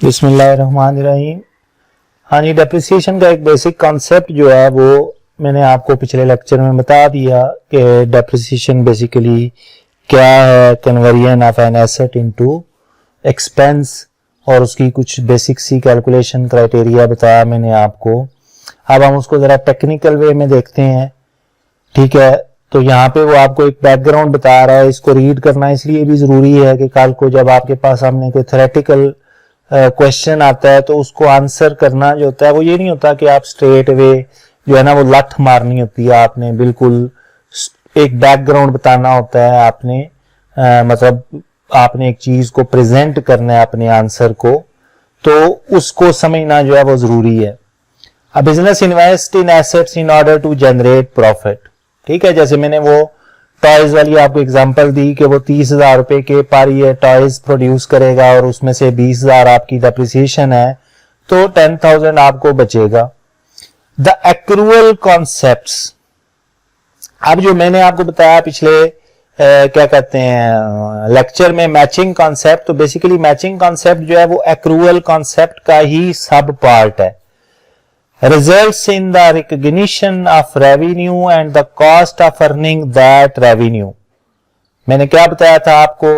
बिस्मिल्लाहिर्रहमानिर्रहीम। हाँ जी, डेप्रिसिएशन का एक बेसिक कॉन्सेप्ट जो है वो मैंने आपको पिछले लेक्चर में बता दिया कि डेप्रिसिएशन बेसिकली क्या है, conversion of an asset into expense, और उसकी कुछ बेसिक सी कैलकुलेशन क्राइटेरिया बताया मैंने आपको। अब हम उसको ज़रा टेक्निकल वे में देखते हैं, ठीक है। तो यहाँ पे वो आपको एक बैकग्राउंड बता रहा है, इसको रीड करना इसलिए भी ज़रूरी है कि कल को जब आपके पास सामने कोई थ्योरेटिकल क्वेश्चन आता है तो उसको आंसर करना जो होता है वो ये नहीं होता कि आप स्ट्रेट वे जो है ना वो लठ मारनी होती है। आपने बिल्कुल एक बैकग्राउंड बताना होता है, आपने मतलब आपने एक चीज को प्रेजेंट करना है अपने आंसर को, तो उसको समझना जो है वो जरूरी है। A business invest in assets in order to generate profit, ठीक है। जैसे मैंने वो टॉयज वाली आपको एग्जांपल दी कि वो 30,000 रुपए के पर ईयर टॉयज प्रोड्यूस करेगा और उसमें से 20,000 आपकी डेप्रिसिएशन है, तो 10,000 आपको बचेगा। द एक्रूअल कॉन्सेप्ट्स, अब जो मैंने आपको बताया पिछले क्या कहते हैं लेक्चर में मैचिंग कॉन्सेप्ट, तो बेसिकली मैचिंग कॉन्सेप्ट जो है वो एक्रूअल कॉन्सेप्ट का ही सब पार्ट है। results in the recognition of revenue and the cost of earning that revenue। मैंने क्या बताया था आपको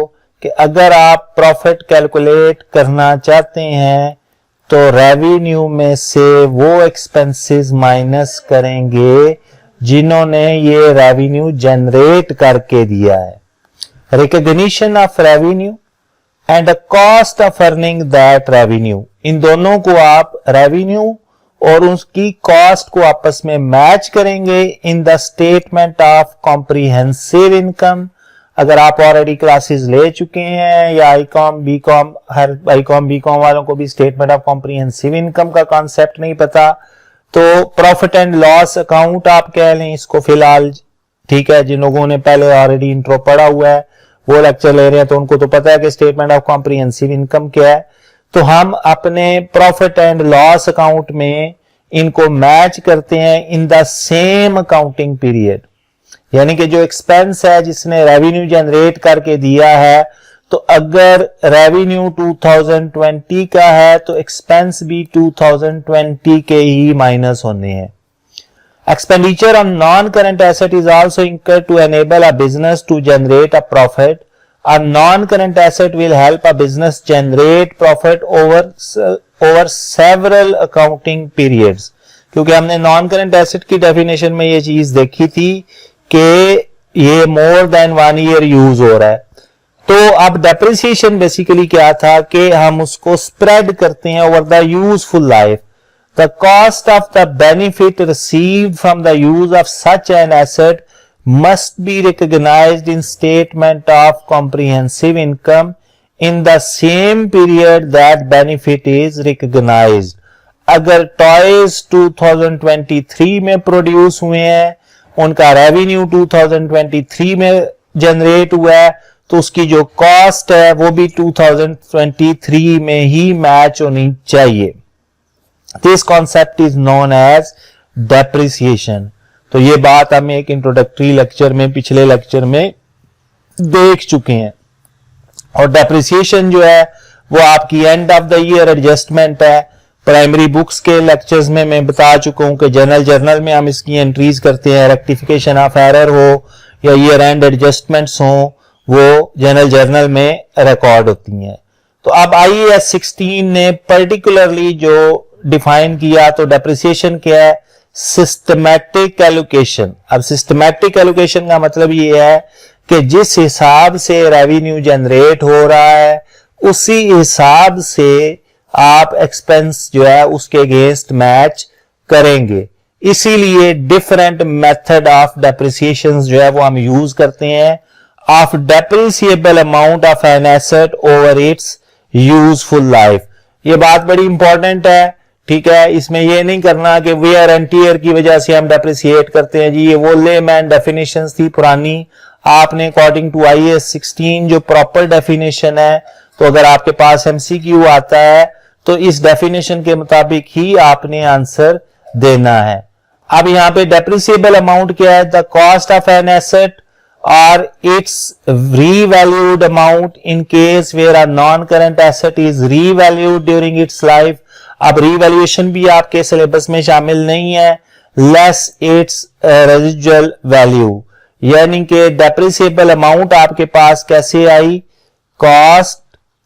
कि अगर आप प्रॉफिट कैलकुलेट करना चाहते हैं तो रेवेन्यू में से वो एक्सपेंसेस माइनस करेंगे जिन्होंने ये रेवेन्यू जनरेट करके दिया है। Recognition of revenue and the cost of earning that revenue, इन दोनों को आप रेवेन्यू और उसकी कॉस्ट को आपस में मैच करेंगे in the statement of comprehensive income. अगर आप ऑलरेडी क्लासेस ले चुके हैं या आईकॉम बीकॉम, हर आईकॉम बीकॉम वालों को भी स्टेटमेंट ऑफ कॉम्प्रिहेंसिव इनकम का कॉन्सेप्ट नहीं पता, तो प्रॉफिट एंड लॉस अकाउंट आप कह लें इसको फिलहाल, ठीक है। जिन लोगों ने पहले ऑलरेडी इंट्रो पढ़ा हुआ है वो लेक्चर ले रहे हैं तो उनको तो पता है कि स्टेटमेंट ऑफ कॉम्प्रिहेंसिव इनकम क्या है। तो हम अपने प्रॉफिट एंड लॉस अकाउंट में इनको मैच करते हैं in the same accounting period, यानी कि जो एक्सपेंस है जिसने रेवेन्यू जनरेट करके दिया है, तो अगर रेवेन्यू 2020 का है तो एक्सपेंस भी 2020 के ही माइनस होने हैं। Expenditure on non current asset is also incurred to enable a business to generate a profit. A non-current asset will help a business generate profit over several accounting periods। क्योंकि हमने non current asset की definition में ये चीज देखी थी कि ये मोर देन 1 ईयर यूज हो रहा है। तो अब डेप्रिसिएशन बेसिकली क्या था कि हम उसको स्प्रेड करते हैं over the useful life. The cost of the benefit received from the use of such an asset must be recognized in statement of comprehensive income in the same period that benefit is recognized। अगर toys 2023 में produce हुए हैं, उनका revenue 2023 में generate हुआ है, तो उसकी जो कॉस्ट है वो भी 2023 में ही मैच होनी चाहिए। This concept is known as depreciation. तो ये बात हम एक इंट्रोडक्टरी लेक्चर में, पिछले लेक्चर में देख चुके हैं। और डेप्रिसिएशन जो है वो आपकी and of the year adjustment है। प्राइमरी बुक्स के लेक्चर्स में मैं बता चुका हूं कि जनरल जर्नल में हम इसकी एंट्रीज करते हैं। रेक्टिफिकेशन ऑफ एरर हो या ईयर एंड एडजस्टमेंट्स हो, वो जनरल जर्नल में रिकॉर्ड होती हैं। तो अब IAS 16 ने पर्टिकुलरली जो डिफाइन किया, तो डेप्रिसिएशन क्या है? Systematic allocation. अब सिस्टमैटिक एलोकेशन का मतलब ये है कि जिस हिसाब से रेवेन्यू जनरेट हो रहा है उसी हिसाब से आप एक्सपेंस जो है उसके अगेंस्ट मैच करेंगे। इसीलिए डिफरेंट मेथड ऑफ डेप्रिसिएशन जो है वो हम यूज करते हैं। Of depreciable amount of an asset over it's useful life, ये बात बड़ी इंपॉर्टेंट है, ठीक है। इसमें ये नहीं करना कि वेयर एंड टियर की वजह से हम डेप्रिसिएट करते हैं जी, ये वो लेमैन डेफिनेशंस थी पुरानी। आपने अकॉर्डिंग टू IAS 16 जो प्रॉपर डेफिनेशन है, तो अगर आपके पास MCQ आता है तो इस डेफिनेशन के मुताबिक ही आपने आंसर देना है। अब यहां पे डेप्रिसिएबल अमाउंट क्या है? The cost of an asset or its revalued amount in case where a non-current asset is revalued during its life. अब revaluation भी आपके सिलेबस में शामिल नहीं है, less its residual value, यानी कि depreciable amount आपके पास कैसे आई, cost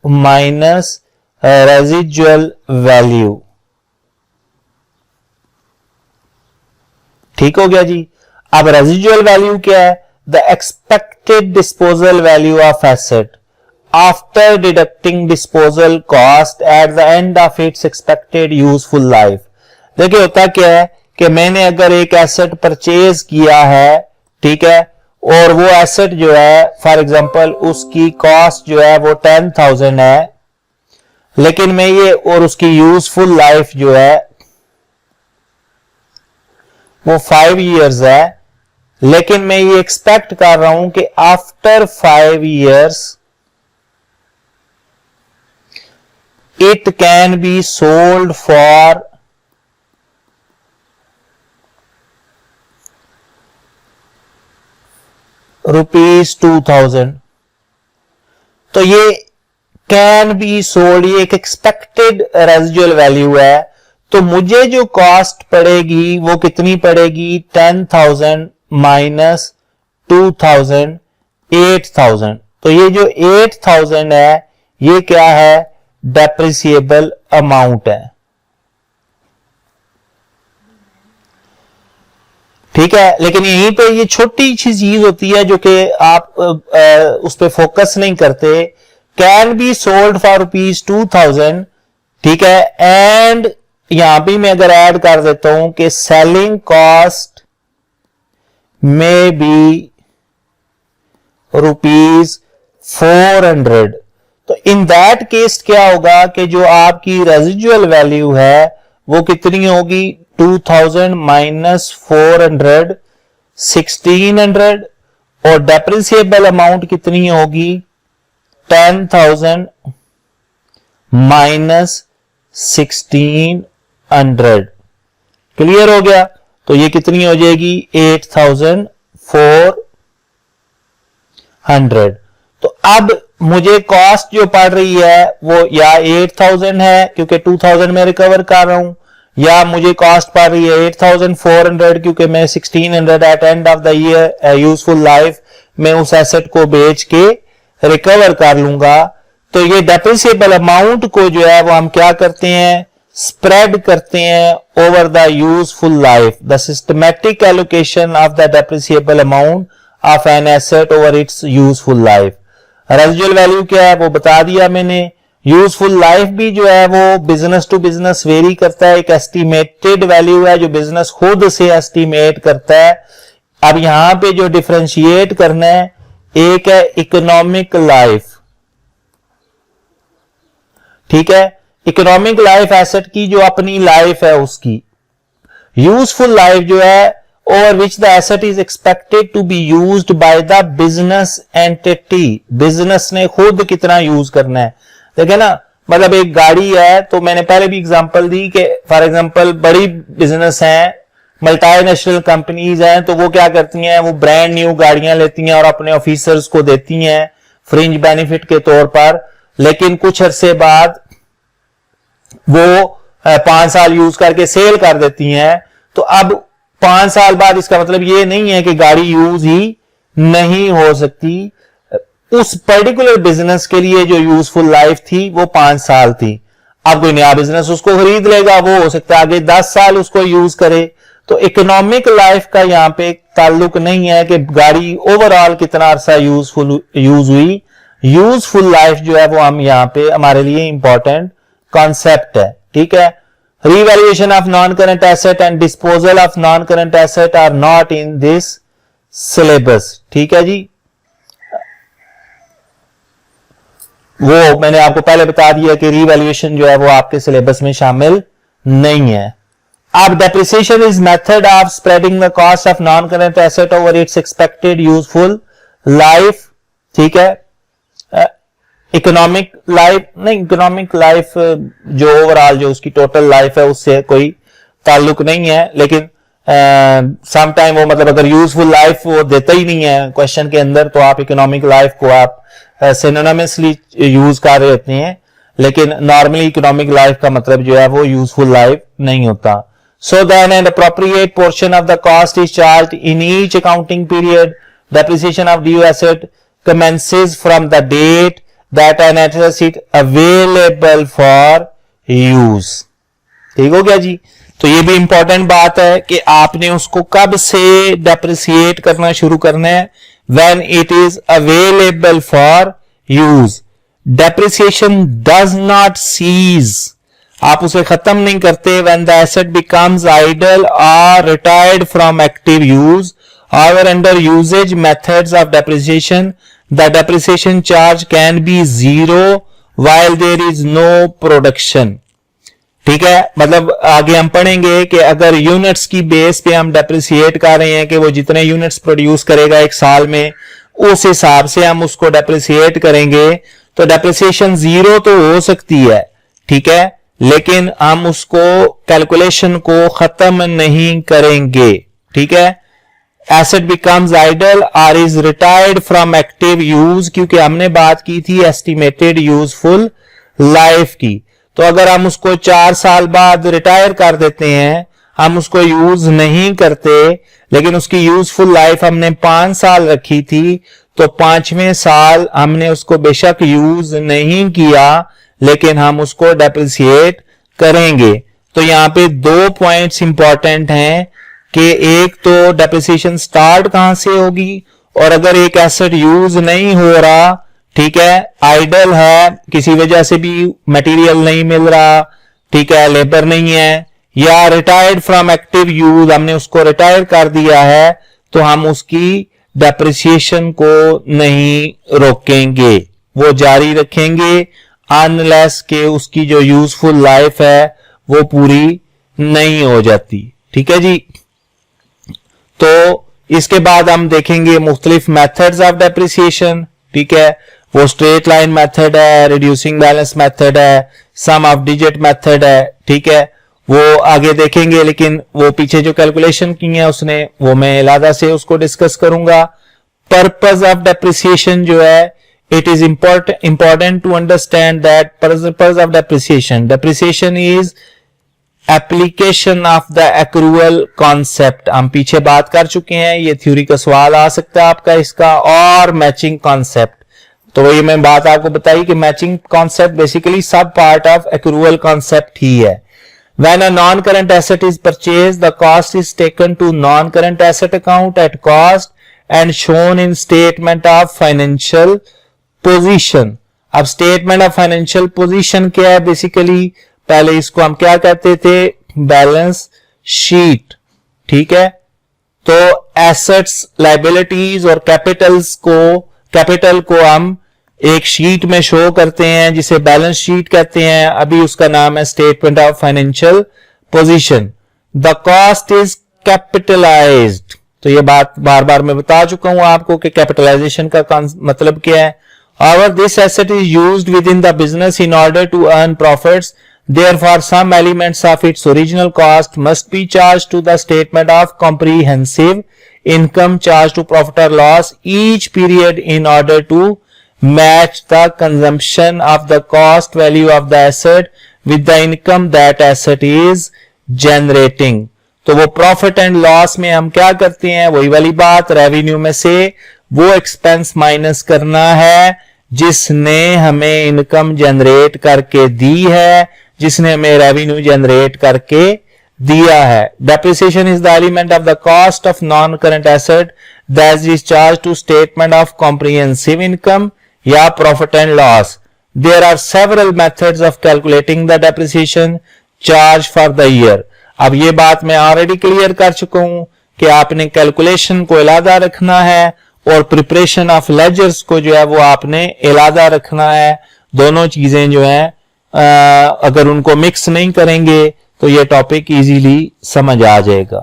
minus residual value. ठीक हो गया जी। अब रेजिजुअल वैल्यू क्या है, the expected disposal value of asset after deducting disposal cost at the end of its expected useful life. देखिए होता क्या है कि मैंने अगर एक एसेट परचेज किया है, ठीक है, और वो एसेट जो है फॉर एग्जांपल उसकी कॉस्ट जो है वो 10,000 है, लेकिन मैं ये और उसकी यूजफुल लाइफ जो है वो 5 years है, लेकिन मैं ये एक्सपेक्ट कर रहा हूं कि after 5 years it can be sold for ₹2,000। तो ये कैन बी सोल्ड, ये एक एक्सपेक्टेड रेजिजुअल वैल्यू है, तो मुझे जो कॉस्ट पड़ेगी वो कितनी पड़ेगी, 10,000 माइनस 2,000, 8,000। तो ये जो 8,000 है ये क्या है, डेप्रिसिएबल अमाउंट है। ठीक है, लेकिन यहीं पे ये छोटी सी चीज होती है जो कि आप उस पर फोकस नहीं करते। कैन बी सोल्ड फॉर ₹2,000, ठीक है, एंड यहां भी मैं अगर ऐड कर देता हूं कि सेलिंग कॉस्ट में बी ₹400, तो इन दैट केस क्या होगा कि जो आपकी रेजिजुअल वैल्यू है वो कितनी होगी, 2,000 माइनस 400, 1,600, और डेप्रिसिएबल अमाउंट कितनी होगी, 10,000 माइनस 1,600। क्लियर हो गया, तो ये कितनी हो जाएगी, 8,400। तो अब मुझे कॉस्ट जो पड़ रही है वो या 8,000 है क्योंकि 2,000 में रिकवर कर रहा हूं, या मुझे कॉस्ट पड़ रही है 8,400 क्योंकि मैं 1,600 at end of the year useful life में उस एसेट को बेच के रिकवर कर लूंगा। तो ये डेप्रिसिएबल अमाउंट को जो है वो हम क्या करते हैं, स्प्रेड करते हैं over the useful life. The systematic allocation of the depreciable amount of an asset over it's useful life. Residual value क्या है वो बता दिया मैंने। यूजफुल लाइफ भी जो है वो बिजनेस टू बिजनेस वेरी करता है, एक एस्टिमेटेड वैल्यू है जो बिजनेस खुद से एस्टिमेट करता है। अब यहां पे जो डिफरेंशिएट करना है, एक है इकोनॉमिक लाइफ, ठीक है, इकोनॉमिक लाइफ एसेट की जो अपनी लाइफ है उसकी। यूजफुल लाइफ जो है over which the asset is expected to be used by the business entity, business ने खुद कितना यूज करना है। देखे ना, मतलब एक गाड़ी है, तो मैंने पहले भी एग्जांपल दी कि फॉर एग्जांपल बड़ी बिजनेस हैं, मल्टीनेशनल कंपनीज हैं, तो वो क्या करती हैं, वो ब्रांड न्यू गाड़ियां लेती हैं और अपने ऑफिसर्स को देती हैं फ्रिंज बेनिफिट के तौर पर, लेकिन कुछ अरसे बाद वो 5 साल यूज करके सेल कर देती हैं। तो अब 5 साल बाद इसका मतलब ये नहीं है कि गाड़ी यूज ही नहीं हो सकती। उस पर्टिकुलर बिजनेस के लिए जो यूजफुल लाइफ थी वो 5 साल थी। अब कोई नया बिजनेस उसको खरीद लेगा, वो हो सकता है आगे 10 साल उसको यूज करे। तो इकोनॉमिक लाइफ का यहां पे ताल्लुक नहीं है कि गाड़ी ओवरऑल कितना अरसा यूज हुई। यूजफुल लाइफ जो है वो हम यहां पे हमारे लिए इंपॉर्टेंट कॉन्सेप्ट है, ठीक है। Revaluation of non current asset and disposal of non current asset are not in this syllabus, ठीक है जी। वो मैंने आपको पहले बता दिया कि रिवैल्यूएशन जो है वो आपके सिलेबस में शामिल नहीं है। अब depreciation is method of spreading the cost of non current asset over it's expected useful life, ठीक है। इकोनॉमिक लाइफ नहीं, इकोनॉमिक लाइफ जो ओवरऑल जो उसकी टोटल लाइफ है उससे कोई ताल्लुक नहीं है, लेकिन सम टाइम वो मतलब अगर यूजफुल लाइफ वो देता ही नहीं है क्वेश्चन के अंदर, तो आप इकोनॉमिक लाइफ को आप सिनोनिमसली यूज कर रहे होते हैं, लेकिन नॉर्मली इकोनॉमिक लाइफ का मतलब जो है वो यूजफुल लाइफ नहीं होता. So then an appropriate portion of the cost is charged in each accounting period. Depreciation of due asset commences from the date that an asset is available for use. ठीक हो गया जी. तो ये भी important बात है कि आपने उसको कब से डेप्रिसिएट करना शुरू करना है. When it is available for use. Depreciation does not cease. आप उसे खत्म नहीं करते. When the asset becomes idle or retired from active use, or under usage methods of depreciation, the depreciation charge can be zero while there is no production. ठीक है, मतलब आगे हम पढ़ेंगे कि अगर यूनिट्स की बेस पे हम डेप्रिसिएट कर रहे हैं कि वो जितने यूनिट्स प्रोड्यूस करेगा एक साल में, उस हिसाब से हम उसको डेप्रिसिएट करेंगे, तो डेप्रिसिएशन जीरो तो हो सकती है, ठीक है, लेकिन हम उसको कैलकुलेशन को खत्म नहीं करेंगे. ठीक है. एसेट बिकम्स आइडल और is retired from active use, क्योंकि हमने बात की थी एस्टिमेटेड यूजफुल लाइफ की. तो अगर हम उसको 4 साल बाद रिटायर कर देते हैं, हम उसको यूज नहीं करते, लेकिन उसकी यूजफुल लाइफ हमने 5 साल रखी थी, तो 5वें साल हमने उसको बेशक यूज नहीं किया, लेकिन हम उसको डेप्रिसिएट करेंगे. तो यहां पे 2 पॉइंट्स इंपॉर्टेंट हैं कि एक तो डेप्रिसिएशन स्टार्ट कहां से होगी, और अगर एक एसेट यूज नहीं हो रहा, ठीक है, आइडल है, किसी वजह से भी मटेरियल नहीं मिल रहा, ठीक है, लेबर नहीं है, या रिटायर्ड फ्रॉम एक्टिव यूज, हमने उसको रिटायर कर दिया है, तो हम उसकी डेप्रिसिएशन को नहीं रोकेंगे, वो जारी रखेंगे अनलेस के उसकी जो यूजफुल लाइफ है वो पूरी नहीं हो जाती. ठीक है जी. तो इसके बाद हम देखेंगे मुख्तलिफ मेथड्स ऑफ डेप्रिसिएशन. ठीक है, वो स्ट्रेट लाइन मेथड है, रिड्यूसिंग बैलेंस मेथड है, सम ऑफ डिजिट मेथड है. ठीक है, वो आगे देखेंगे, लेकिन वो पीछे जो कैलकुलेशन की है उसने, वो मैं अलग से उसको डिस्कस करूंगा. पर्पस ऑफ डेप्रिसिएशन जो है, it is important to understand that purpose of depreciation is application of the accrual concept. हम पीछे बात कर चुके हैं, ये थ्योरी का सवाल आ सकता है आपका इसका, और मैचिंग कॉन्सेप्ट. तो वही मैं बात आपको बताई कि मैचिंग कॉन्सेप्ट बेसिकली सब पार्ट ऑफ accrual कॉन्सेप्ट ही है. When a non-current asset is purchased, the cost is taken to non-current asset account at cost and shown in statement of financial position. अब स्टेटमेंट ऑफ फाइनेंशियल पोजीशन क्या है? Basically पहले इसको हम क्या कहते थे? Balance sheet. ठीक है, तो एसेट्स, लायबिलिटीज और कैपिटल को हम एक शीट में शो करते हैं जिसे बैलेंस शीट कहते हैं. अभी उसका नाम है statement of financial position. The cost is capitalised. तो ये बात बार बार मैं बता चुका हूं आपको कि कैपिटलाइजेशन का मतलब क्या है. However, this asset is used within the business in order to earn profits. Therefore, some elements of its original cost must be charged to the statement of comprehensive income charged to profit or loss each period in order to match the consumption of the cost value of the asset with the income that asset is generating. तो वो profit and loss में हम क्या करते हैं? वही वाली बात, रेवेन्यू में से वो एक्सपेंस माइनस करना है जिसने हमें इनकम जनरेट करके दी है, जिसने हमें रेवेन्यू जनरेट करके दिया है. Depreciation is the element of the cost of non current asset that is charged to statement of comprehensive income या profit and loss. There are several methods of calculating the depreciation charge for the year. अब ये बात मैं already clear कर चुका हूं कि आपने कैलकुलेशन को अलग रखना है और प्रिपरेशन ऑफ लेजर्स को जो है वो आपने अलग रखना है. दोनों चीजें जो है अगर उनको मिक्स नहीं करेंगे तो ये टॉपिक इजीली समझ आ जाएगा.